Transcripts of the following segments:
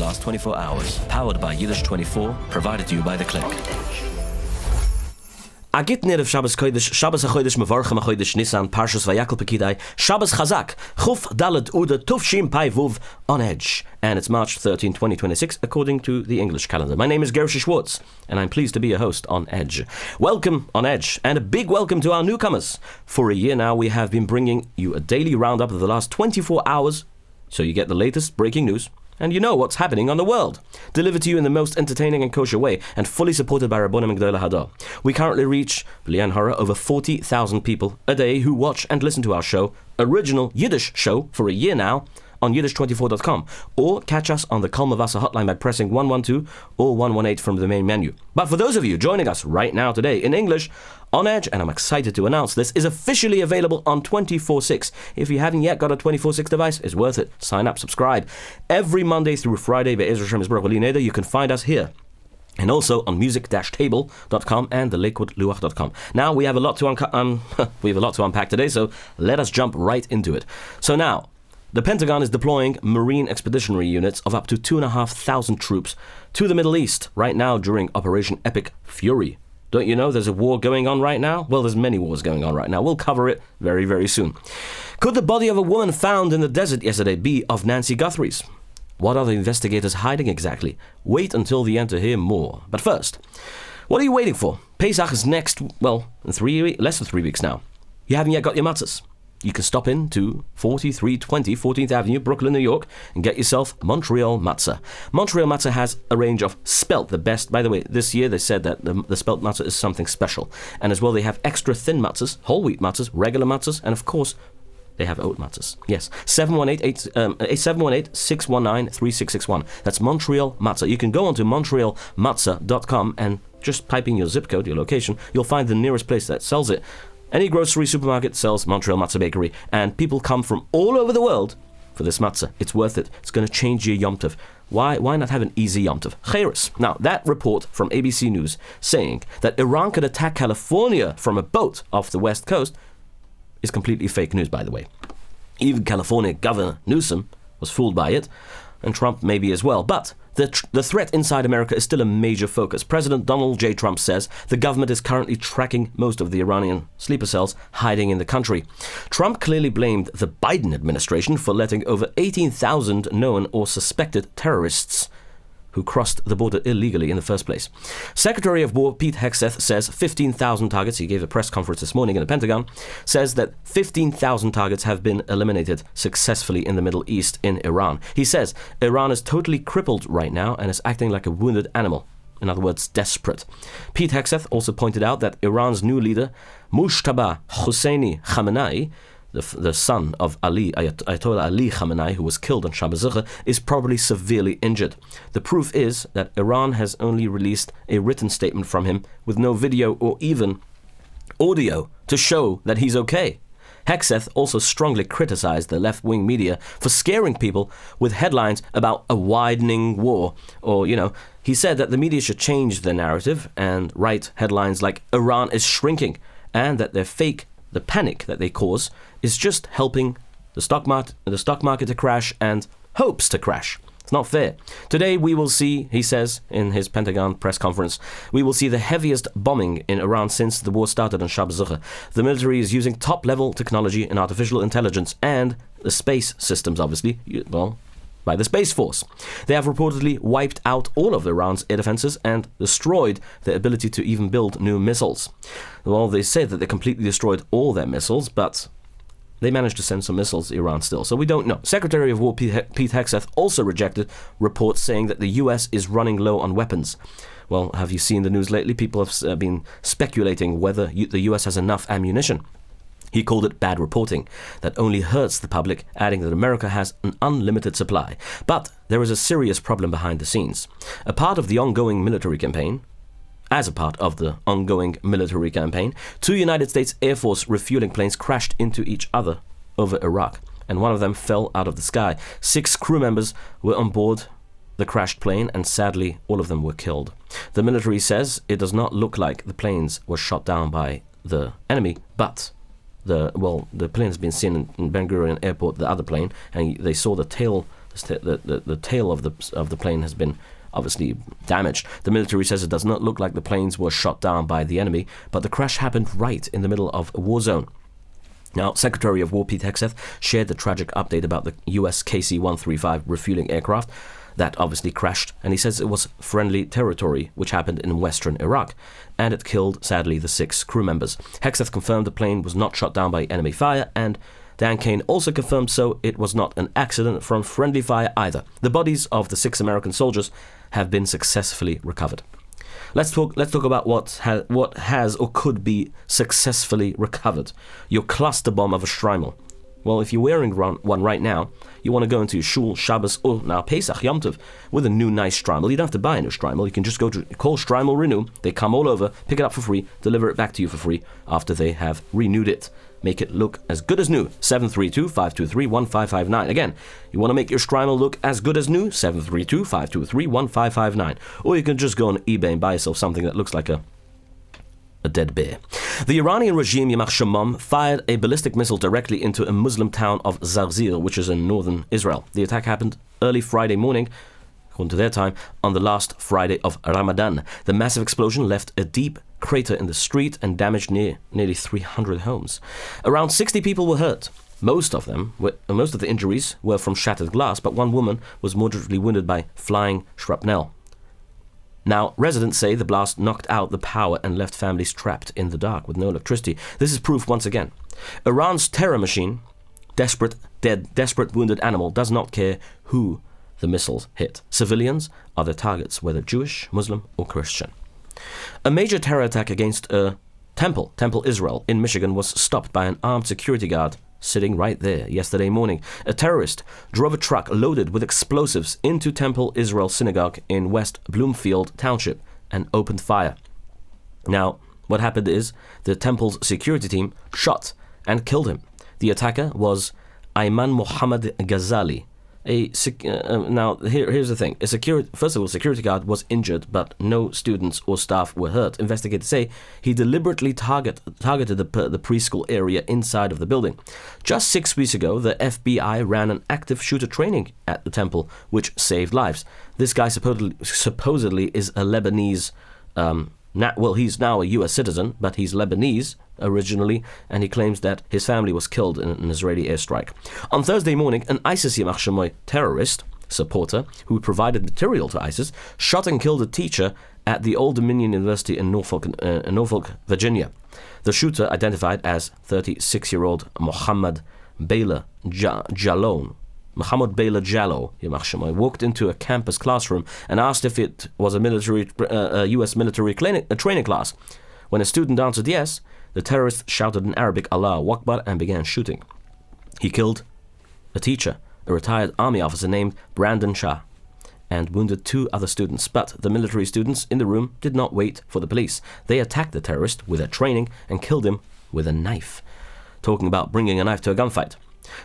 last 24 hours. Powered by Yiddish24, provided to you by The Click. Agit Nerev Shabbos Kodesh, Shabbos HaChodesh Mevarchem HaChodesh Nisan, Parshas Vayakol Pekidai, Shabbos Chazak, Chuf Daled Uda Tuf Shim Pai Vuv, on Edge. And it's March 13, 2026, according to the English calendar. My name is Gershy Schwarcz, and I'm pleased to be your host on Edge. Welcome on Edge, and a big welcome to our newcomers. For a year now, we have been bringing you a daily roundup of the last 24 hours, so you get the latest breaking news, and you know what's happening on the world. Delivered to you in the most entertaining and kosher way, and fully supported by Rabbonim Gdola Hadar. We currently reach, b'li'an hara, over 40,000 people a day who watch and listen to our show, original Yiddish show, for a year now, on Yiddish24.com, or catch us on the Kol Mevaser hotline by pressing 112 or 118 from the main menu. But for those of you joining us right now today in English, on Edge, and I'm excited to announce this, is officially available on 24/6. If you haven't yet got a 24/6 device, it's worth it. Sign up, subscribe. Every Monday through Friday, you can find us here. And also on music-table.com and the lakewoodluach.com. Now, we have a lot to unpack today, so let us jump right into it. So now, the Pentagon is deploying Marine Expeditionary Units of up to 2,500 troops to the Middle East right now during Operation Epic Fury. Don't you know there's a war going on right now? Well, there's many wars going on right now. We'll cover it very, very soon. Could the body of a woman found in the desert yesterday be of Nancy Guthrie's? What are the investigators hiding exactly? Wait until the end to hear more. But first, what are you waiting for? Pesach is next, well, in less than 3 weeks now. You haven't yet got your matzahs. You can stop in to 4320 14th Avenue, Brooklyn, New York, and get yourself Montreal Matzah. Montreal Matzah has a range of spelt, the best. By the way, this year they said that the spelt matzah is something special. And as well, they have extra thin matzahs, whole wheat matzahs, regular matzahs, and of course, they have oat matzahs. Yes, 718-619-3661. That's Montreal Matzah. You can go on to montrealmatzah.com and just type in your zip code, your location. You'll find the nearest place that sells it. Any grocery supermarket sells Montreal Matzah Bakery, and people come from all over the world for this matzah. It's worth it. It's going to change your Yom Tov. Why not have an easy Yom Tov? Cheres. Now, that report from ABC News saying that Iran could attack California from a boat off the West Coast is completely fake news, by the way. Even California Governor Newsom was fooled by it, and Trump maybe as well. But the threat inside America is still a major focus. President Donald J. Trump says the government is currently tracking most of the Iranian sleeper cells hiding in the country. Trump clearly blamed the Biden administration for letting over 18,000 known or suspected terrorists who crossed the border illegally in the first place. Secretary of War Pete Hegseth says 15,000 targets, he gave a press conference this morning in the Pentagon, says that 15,000 targets have been eliminated successfully in the Middle East in Iran. He says Iran is totally crippled right now and is acting like a wounded animal. In other words, desperate. Pete Hegseth also pointed out that Iran's new leader, Mujtaba Hosseini Khamenei, the son of Ayatollah Ali Khamenei, who was killed on Shabbos, is probably severely injured. The proof is that Iran has only released a written statement from him with no video or even audio to show that he's okay. Hegseth also strongly criticized the left-wing media for scaring people with headlines about a widening war. Or, he said that the media should change their narrative and write headlines like Iran is shrinking, and that the panic that they cause is just helping the stock market to crash and hopes to crash. It's not fair. Today we will see, he says in his Pentagon press conference, we will see the heaviest bombing in Iran since the war started on Shabbos. The military is using top-level technology and artificial intelligence and the space systems, obviously, by the Space Force. They have reportedly wiped out all of Iran's air defenses and destroyed their ability to even build new missiles. Well, they said that they completely destroyed all their missiles, but they managed to send some missiles to Iran still, so we don't know. Secretary of War Pete Hegseth also rejected reports saying that the US is running low on weapons. Well, have you seen the news lately? People have been speculating whether the US has enough ammunition. He called it bad reporting that only hurts the public, adding that America has an unlimited supply. But there is a serious problem behind the scenes. As a part of the ongoing military campaign, 2 United States Air Force refueling planes crashed into each other over Iraq, and one of them fell out of the sky. 6 crew members were on board the crashed plane, and sadly, all of them were killed. The military says it does not look like the planes were shot down by the enemy, but the plane has been seen in Ben Gurion Airport, the other plane, and they saw the tail The tail of the plane has been obviously damaged. The military says it does not look like the planes were shot down by the enemy, but the crash happened right in the middle of a war zone. Now, Secretary of War Pete Hegseth shared the tragic update about the US KC-135 refueling aircraft that obviously crashed, and he says it was friendly territory, which happened in western Iraq, and it killed, sadly, the 6 crew members. Hegseth confirmed the plane was not shot down by enemy fire, and Dan Kane also confirmed so it was not an accident from friendly fire either. The bodies of the 6 American soldiers have been successfully recovered. Let's talk about what has or could be successfully recovered. Your cluster bomb of a shtreimel. Well, if you're wearing one right now, you want to go into your shul, Shabbos, or now Pesach, Yom Tov, with a new nice shtreimel. You don't have to buy a new shtreimel. You can just go to call Shtreimel Renew. They come all over, pick it up for free, deliver it back to you for free after they have renewed it. Make it look as good as new. 732-523-1559. Again, you want to make your shtreimel look as good as new? 732-523-1559. Or you can just go on eBay and buy yourself something that looks like a dead bear. The Iranian regime, Yamach Shamam, fired a ballistic missile directly into a Muslim town of Zarzir, which is in northern Israel. The attack happened early Friday morning, according to their time, on the last Friday of Ramadan. The massive explosion left a deep crater in the street and damaged nearly 300 homes. Around 60 people were hurt. Most of the injuries were from shattered glass, but one woman was moderately wounded by flying shrapnel. Now, residents say the blast knocked out the power and left families trapped in the dark with no electricity. This is proof once again. Iran's terror machine, desperate, dead, desperate, wounded animal, does not care who the missiles hit. Civilians are their targets, whether Jewish, Muslim, or Christian. A major terror attack against a Temple Israel in Michigan was stopped by an armed security guard sitting right there yesterday morning. A terrorist drove a truck loaded with explosives into Temple Israel Synagogue in West Bloomfield Township and opened fire. Now, what happened is the Temple's security team shot and killed him. The attacker was Ayman Mohammed Ghazali. Now, here's the thing. First of all, security guard was injured, but no students or staff were hurt. Investigators say he deliberately targeted the preschool area inside of the building. Just 6 weeks ago, the FBI ran an active shooter training at the temple, which saved lives. This guy supposedly is a Lebanese. He's now a U.S. citizen, but he's Lebanese originally, and he claims that his family was killed in an Israeli airstrike. On Thursday morning, an ISIS Yamach Shemoy terrorist supporter who provided material to ISIS shot and killed a teacher at the Old Dominion University in Norfolk, Virginia. The shooter, identified as 36-year-old Mohammed Bela Jalon, Yamach Shemoy, walked into a campus classroom and asked if it was a U.S. military training class. When a student answered yes, the terrorist shouted in Arabic, Allahu Akbar, and began shooting. He killed a teacher, a retired army officer named Brandon Shah, and wounded 2 other students. But the military students in the room did not wait for the police. They attacked the terrorist with their training and killed him with a knife. Talking about bringing a knife to a gunfight.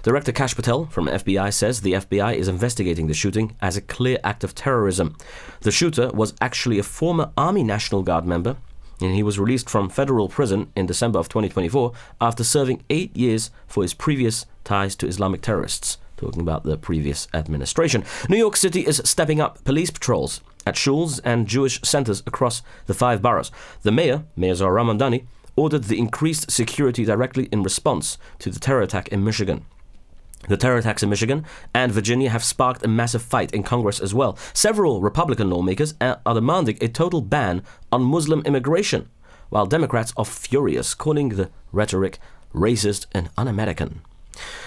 Director Kash Patel from FBI says the FBI is investigating the shooting as a clear act of terrorism. The shooter was actually a former Army National Guard member, and he was released from federal prison in December of 2024 after serving 8 years for his previous ties to Islamic terrorists. Talking about the previous administration. New York City is stepping up police patrols at shuls and Jewish centers across the 5 boroughs. The Mayor Zohar Ramondani, ordered the increased security directly in response to the terror attack in Michigan. The terror attacks in Michigan and Virginia have sparked a massive fight in Congress as well. Several Republican lawmakers are demanding a total ban on Muslim immigration, while Democrats are furious, calling the rhetoric racist and un-American.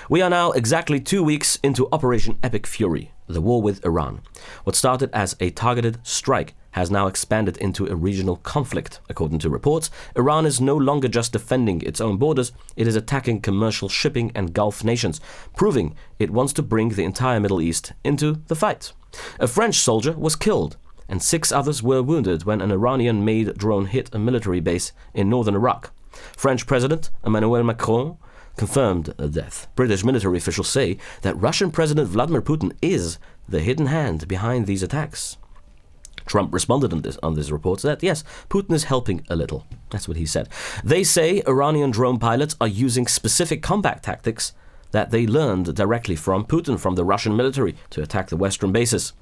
We are now exactly 2 weeks into Operation Epic Fury, the war with Iran. What started as a targeted strike has now expanded into a regional conflict. According to reports, Iran is no longer just defending its own borders, it is attacking commercial shipping and Gulf nations, proving it wants to bring the entire Middle East into the fight. A French soldier was killed, and 6 others were wounded when an Iranian-made drone hit a military base in northern Iraq. French President Emmanuel Macron confirmed the death. British military officials say that Russian President Vladimir Putin is the hidden hand behind these attacks. Trump responded on this report that, yes, Putin is helping a little. That's what he said. They say Iranian drone pilots are using specific combat tactics, that they learned directly from Putin, from the Russian military, to attack the Western bases.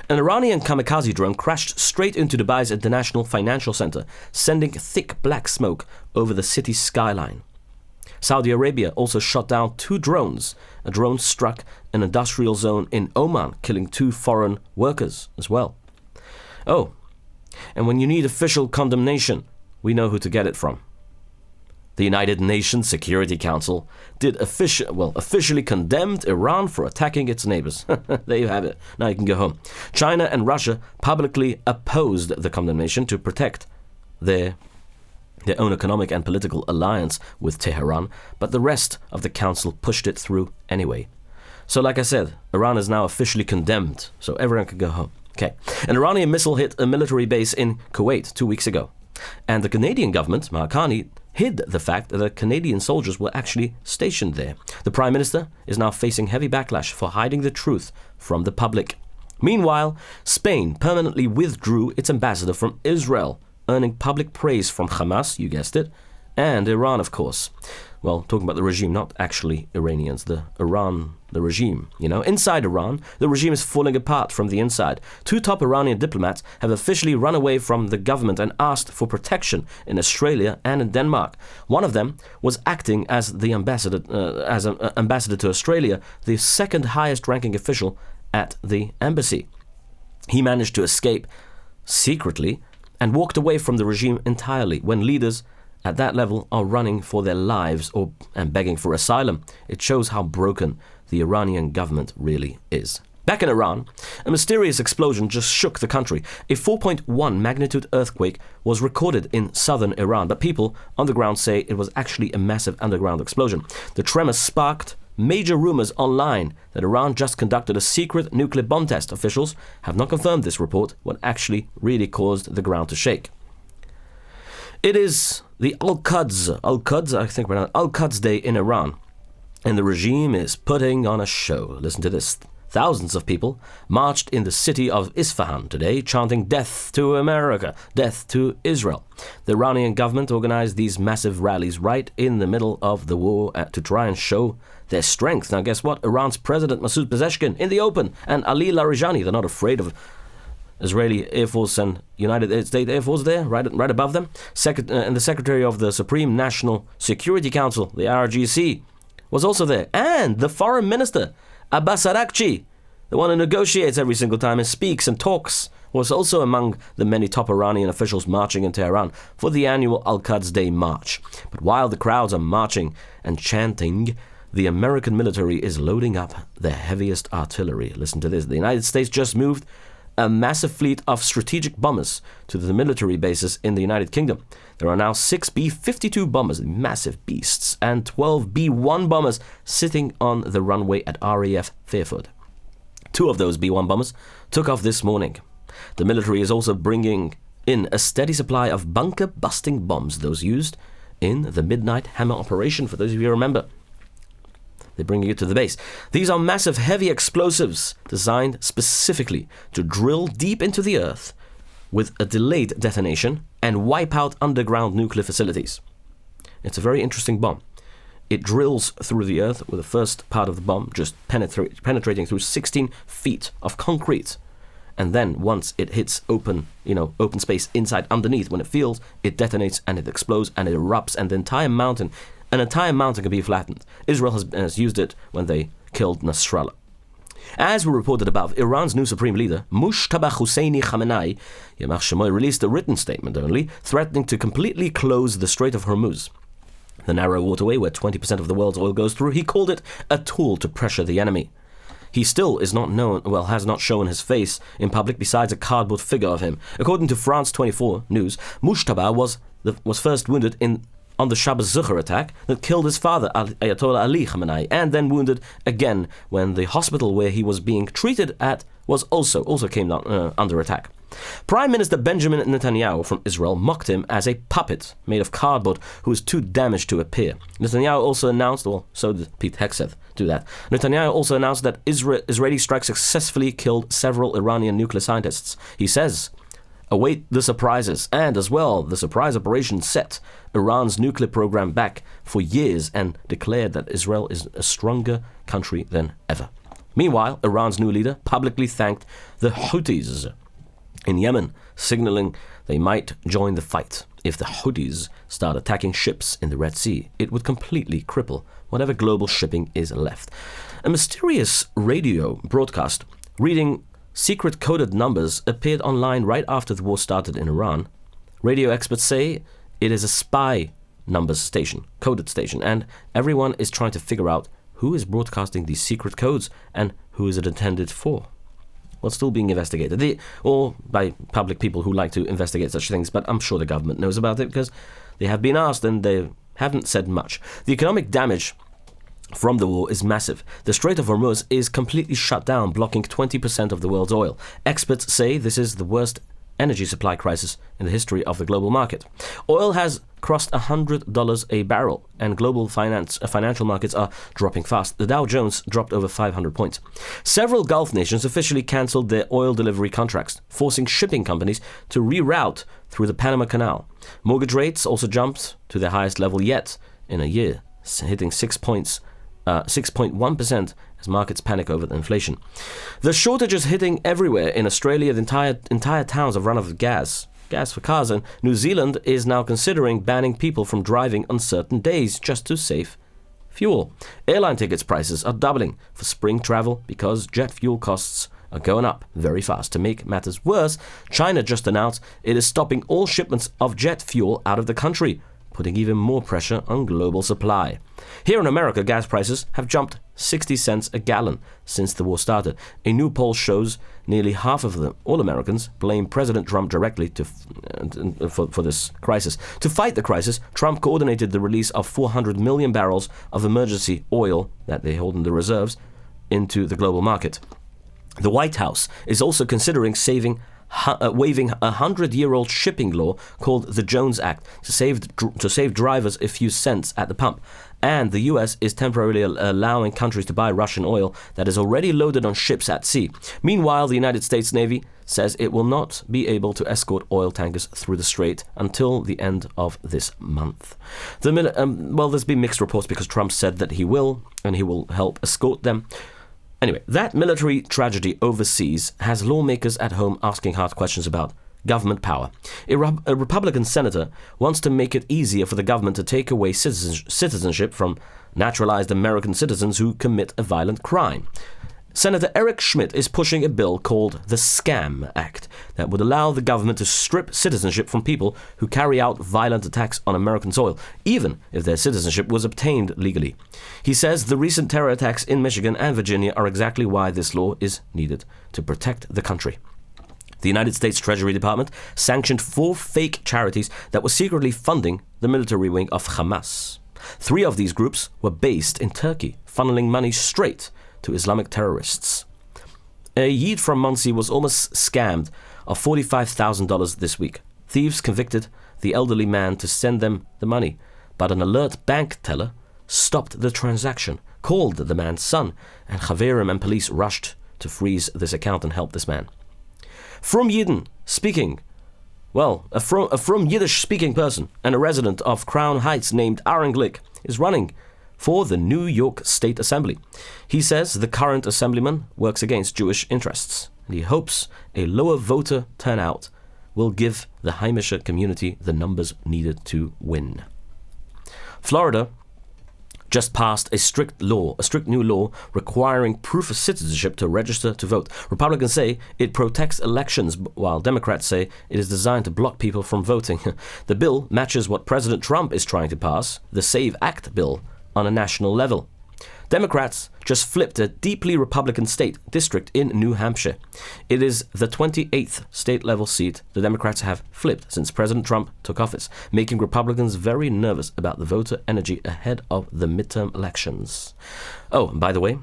An Iranian kamikaze drone crashed straight into Dubai's International Financial Center, sending thick black smoke over the city's skyline. Saudi Arabia also shot down 2 drones. A drone struck an industrial zone in Oman, killing 2 foreign workers as well. Oh, and when you need official condemnation, we know who to get it from. The United Nations Security Council officially condemned Iran for attacking its neighbors. There you have it. Now you can go home. China and Russia publicly opposed the condemnation to protect their own economic and political alliance with Tehran, but the rest of the council pushed it through anyway. So like I said, Iran is now officially condemned, so everyone can go home. Okay. An Iranian missile hit a military base in Kuwait 2 weeks ago, and the Canadian government, Mahakani, hid the fact that the Canadian soldiers were actually stationed there. The Prime Minister is now facing heavy backlash for hiding the truth from the public. Meanwhile, Spain permanently withdrew its ambassador from Israel, earning public praise from Hamas, you guessed it, and Iran, of course. Well, talking about the regime, not actually Iranians, the regime, Inside Iran, the regime is falling apart from the inside. 2 top Iranian diplomats have officially run away from the government and asked for protection in Australia and in Denmark. One of them was acting as the ambassador, ambassador to Australia, the second highest ranking official at the embassy. He managed to escape secretly and walked away from the regime entirely when leaders at that level are running for their lives and begging for asylum. It shows how broken the Iranian government really is. Back in Iran, a mysterious explosion just shook the country. A 4.1 magnitude earthquake was recorded in southern Iran, but people on the ground say it was actually a massive underground explosion. The tremor sparked major rumors online that Iran just conducted a secret nuclear bomb test. Officials have not confirmed this report, what actually really caused the ground to shake. It is the Al-Quds Day in Iran, and the regime is putting on a show. Listen to this. Thousands of people marched in the city of Isfahan today, chanting "Death to America, death to Israel." The Iranian government organized these massive rallies right in the middle of the war to try and show their strength. Now guess what? Iran's President Masoud Pezeshkian in the open, and Ali Larijani, they're not afraid of Israeli Air Force and United States Air Force there, right above them. And the Secretary of the Supreme National Security Council, the RGC, was also there. And the Foreign Minister, Abbas Araghchi, the one who negotiates every single time and speaks and talks, was also among the many top Iranian officials marching in Tehran for the annual Al-Quds Day march. But while the crowds are marching and chanting, the American military is loading up their heaviest artillery. Listen to this. The United States just moved a massive fleet of strategic bombers to the military bases in the United Kingdom. There are now 6 B-52 bombers, massive beasts, and 12 B-1 bombers sitting on the runway at RAF Fairford. 2 of those B-1 bombers took off this morning. The military is also bringing in a steady supply of bunker-busting bombs, those used in the Midnight Hammer operation, for those of you who remember. They're bringing it to the base. These are massive, heavy explosives designed specifically to drill deep into the earth with a delayed detonation and wipe out underground nuclear facilities. It's a very interesting bomb. It drills through the earth with the first part of the bomb just penetrating through 16 feet of concrete. And then once it hits open space inside underneath, when it feels, it detonates and it explodes and it erupts, and an entire mountain can be flattened. Israel has used it when they killed Nasrallah. As we reported above, Iran's new supreme leader, Mujtaba Hosseini Khamenei, Yamach Shemoy, released a written statement only, threatening to completely close the Strait of Hormuz, the narrow waterway where 20% of the world's oil goes through. He called it a tool to pressure the enemy. He still has not shown his face in public besides a cardboard figure of him. According to France 24 News, Mujtaba was first wounded on the Shabbos Zucher attack that killed his father, Ayatollah Ali Khamenei, and then wounded again when the hospital where he was being treated at was also came under attack. Prime Minister Benjamin Netanyahu from Israel mocked him as a puppet made of cardboard who was too damaged to appear. Netanyahu also announced, so did Pete Hegseth do that. Netanyahu also announced that Israeli strikes successfully killed several Iranian nuclear scientists. He says, Await the surprises, and as well, the surprise operation set Iran's nuclear program back for years and declared that Israel is a stronger country than ever. Meanwhile, Iran's new leader publicly thanked the Houthis in Yemen, signaling they might join the fight. If the Houthis start attacking ships in the Red Sea, it would completely cripple whatever global shipping is left. A mysterious radio broadcast reading secret coded numbers appeared online right after the war started in Iran. Radio experts say it is a spy numbers station, coded station, and everyone is trying to figure out who is broadcasting these secret codes and who is it intended for. Well, still being investigated, or by public people who like to investigate such things, but I'm sure the government knows about it because they have been asked and they haven't said much. The economic damage from the war is massive. The Strait of Hormuz is completely shut down, blocking 20% of the world's oil. Experts say this is the worst energy supply crisis in the history of the global market. Oil has crossed $100 a barrel, and global financial markets are dropping fast. The Dow Jones dropped over 500 points. Several Gulf nations officially cancelled their oil delivery contracts, forcing shipping companies to reroute through the Panama Canal. Mortgage rates also jumped to their highest level yet in a year, hitting 6.1% as markets panic over the inflation. The shortage is hitting everywhere. In Australia, the entire towns have run out of gas for cars, and New Zealand is now considering banning people from driving on certain days just to save fuel. Airline tickets prices are doubling for spring travel because jet fuel costs are going up very fast. To make matters worse, China just announced it is stopping all shipments of jet fuel out of the country, putting even more pressure on global supply. Here in America, gas prices have jumped 60 cents a gallon since the war started. A new poll shows nearly half of them, all Americans, blame President Trump directly for this crisis. To fight the crisis, Trump coordinated the release of 400 million barrels of emergency oil that they hold in the reserves into the global market. The White House is also considering waiving a 100-year-old shipping law called the Jones Act to save drivers a few cents at the pump. And the US is temporarily allowing countries to buy Russian oil that is already loaded on ships at sea. Meanwhile, the United States Navy says it will not be able to escort oil tankers through the strait until the end of this month. There's been mixed reports because Trump said that he will, and he will help escort them. Anyway, that military tragedy overseas has lawmakers at home asking hard questions about government power. A Republican senator wants to make it easier for the government to take away citizenship from naturalized American citizens who commit a violent crime. Senator Eric Schmidt is pushing a bill called the Scam Act that would allow the government to strip citizenship from people who carry out violent attacks on American soil, even if their citizenship was obtained legally. He says the recent terror attacks in Michigan and Virginia are exactly why this law is needed to protect the country. The United States Treasury Department sanctioned 4 fake charities that were secretly funding the military wing of Hamas. 3 of these groups were based in Turkey, funneling money straight to Islamic terrorists. A Yid from Muncie was almost scammed of $45,000 this week. Thieves convicted the elderly man to send them the money, but an alert bank teller stopped the transaction, called the man's son, and Chaverim and police rushed to freeze this account and help this man. From Yidden speaking, a from Yiddish speaking person and a resident of Crown Heights named Aaron Glick is running for the New York State Assembly. He says the current assemblyman works against Jewish interests, and he hopes a lower voter turnout will give the Heimische community the numbers needed to win. Florida just passed a strict new law requiring proof of citizenship to register to vote. Republicans say it protects elections, while Democrats say it is designed to block people from voting. The bill matches what President Trump is trying to pass, the SAVE Act bill, on a national level. Democrats just flipped a deeply Republican state district in New Hampshire. It is the 28th state-level seat the Democrats have flipped since President Trump took office, making Republicans very nervous about the voter energy ahead of the midterm elections. Oh, and by the way,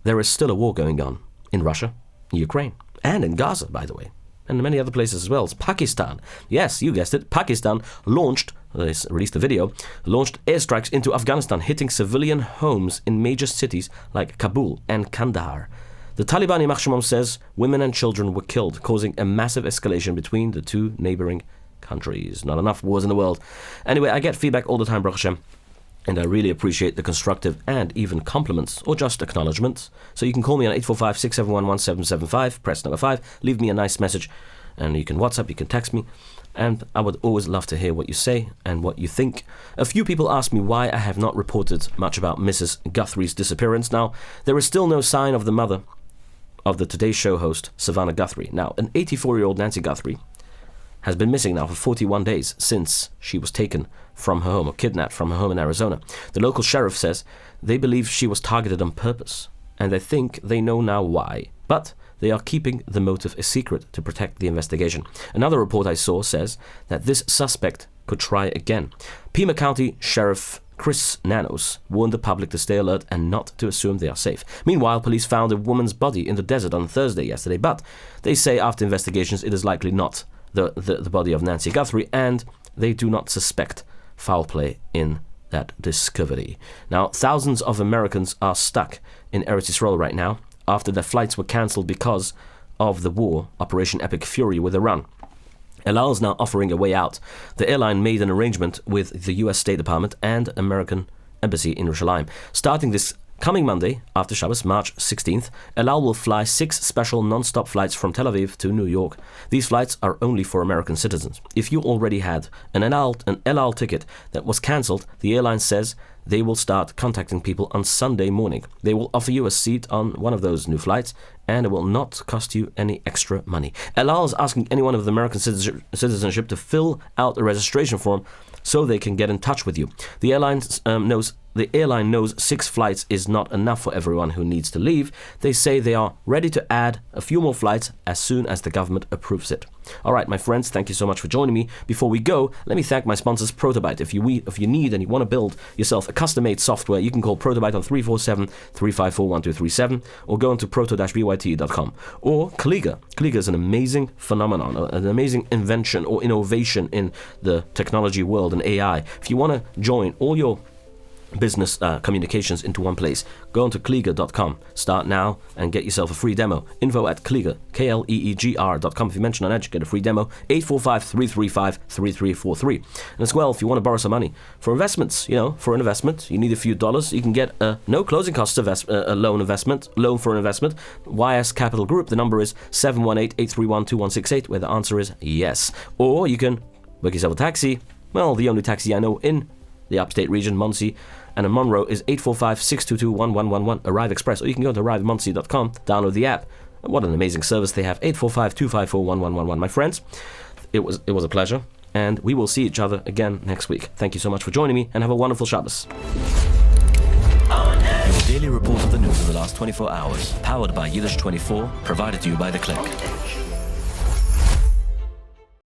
there is still a war going on in Russia, in Ukraine, and in Gaza, by the way, and many other places as well. It's Pakistan. Yes, you guessed it. Pakistan released a video, launched airstrikes into Afghanistan, hitting civilian homes in major cities like Kabul and Kandahar. The Taliban Yamach Shemam says women and children were killed, causing a massive escalation between the two neighboring countries. Not enough wars in the world. Anyway, I get feedback all the time, Baruch Hashem, and I really appreciate the constructive and even compliments or just acknowledgements. So you can call me on 845-671-1775, press number 5, leave me a nice message, and you can WhatsApp, you can text me, and I would always love to hear what you say and what you think. A few people ask me why I have not reported much about Mrs. Guthrie's disappearance. Now, there is still no sign of the mother of the Today Show host, Savannah Guthrie. Now, an 84-year-old Nancy Guthrie has been missing now for 41 days since she was taken from her home, or kidnapped from her home in Arizona. The local sheriff says they believe she was targeted on purpose, and they think they know now why. But they are keeping the motive a secret to protect the investigation. Another report I saw says that this suspect could try again. Pima County Sheriff Chris Nanos warned the public to stay alert and not to assume they are safe. Meanwhile, police found a woman's body in the desert on Thursday yesterday, but they say after investigations it is likely not the body of Nancy Guthrie, and they do not suspect foul play in that discovery. Now, thousands of Americans are stuck in Eretz Yisrael right now after their flights were cancelled because of the war, Operation Epic Fury with Iran. El Al is now offering a way out. The airline made an arrangement with the US State Department and American Embassy in Yerushalayim. Starting this coming Monday, after Shabbos, March 16th, El Al will fly 6 special non-stop flights from Tel Aviv to New York. These flights are only for American citizens. If you already had an El Al ticket that was cancelled, the airline says they will start contacting people on Sunday morning. They will offer you a seat on one of those new flights, and it will not cost you any extra money. El Al is asking anyone of American citizenship to fill out a registration form so they can get in touch with you. The airline knows 6 flights is not enough for everyone who needs to leave. They say they are ready to add a few more flights as soon as the government approves it. All right, my friends, thank you so much for joining me. Before we go, let me thank my sponsors, Protobyte. If you need and you want to build yourself a custom-made software, you can call Protobyte on 347-354-1237 or go onto proto-byte.com. Or Kliga. Kliga is an amazing phenomenon, an amazing invention or innovation in the technology world and AI. If you want to join all your business communications into one place, go on to Kliga.com. Start now and get yourself a free demo. Info at Kliga, KLEEGR.com. If you mention on Edge, get a free demo. 845-335-3343. And as well, if you want to borrow some money for investments, for an investment, you need a few dollars. You can get a no closing costs loan for an investment. YS Capital Group. The number is 718-831-2168, where the answer is yes. Or you can book yourself a taxi. Well, the only taxi I know in the upstate region, Monsey, and in Monroe is 845-622-1111, Arrive Express, or you can go to arrivemonsey.com, download the app. What an amazing service they have, 845-254-1111. My friends, it was a pleasure, and we will see each other again next week. Thank you so much for joining me, and have a wonderful Shabbos. Your daily report of the news of the last 24 hours, powered by Yiddish24, provided to you by The Click.